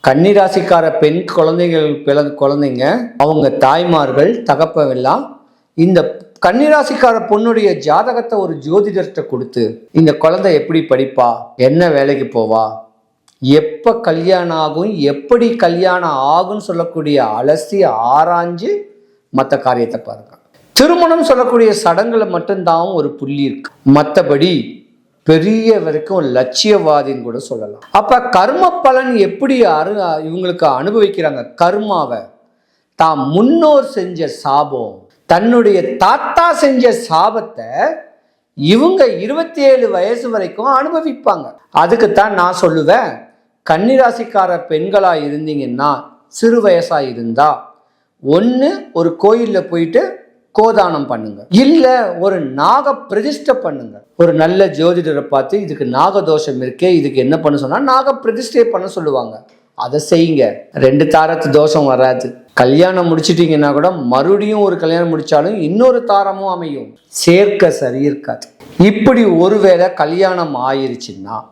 கன்னிராசிக்கார பெண் குழந்தைங்க அவங்க தாய்மார்கள் தகப்பெல்லாம் இந்த கன்னிராசிக்கார பொண்ணுடைய ஜாதகத்தை ஒரு ஜோதிடர்கிட்ட கொடுத்து இந்த குழந்தை எப்படி படிப்பா, என்ன வேலைக்கு போவா, எப்ப கல்யாணம் ஆகும், எப்படி கல்யாணம் ஆகும்னு சொல்லக்கூடிய அலசி ஆராய்ஞ்சு மற்ற காரியத்தை பாருங்க. திருமணம் சொல்லக்கூடிய சடங்குல மட்டும்தான் ஒரு புள்ளி இருக்கு, மற்றபடி பெரிய வரைக்கும் லட்சியவாதின்னு கூட சொல்லலாம். அப்ப கர்ம பலன் எப்படி இவங்களுக்கு அனுபவிக்கிறாங்க? கர்மாவை தான் முன்னோர் செஞ்ச சாபம், தன்னுடைய தாத்தா செஞ்ச சாபத்தை இவங்க 27 வயசு வரைக்கும் அனுபவிப்பாங்க. அதுக்குத்தான் நான் சொல்லுவேன், கன்னிராசிக்கார பெண்களா இருந்தீங்கன்னா சிறு வயசா இருந்தா ஒன்று ஒரு கோயில்ல போயிட்டு கோதானம் பண்ணுங்க, இல்ல ஒரு நாக பிரதிஷ்டை பண்ணுங்க. ஒரு நல்ல ஜோதிடரை பார்த்து இதுக்கு நாகதோஷம் இருக்கே, இதுக்கு என்ன பண்ண சொன்னா நாக பிரதிஷ்டையை பண்ண சொல்லுவாங்க, அதை செய்யுங்க. 2 தாரத்து தோஷம் வராது. கல்யாணம் முடிச்சிட்டீங்கன்னா கூட மறுபடியும் ஒரு கல்யாணம் முடிச்சாலும் இன்னொரு தாரமும் அமையும், சேர்க்க சரி இருக்காது. இப்படி ஒருவேளை கல்யாணம் ஆயிருச்சுன்னா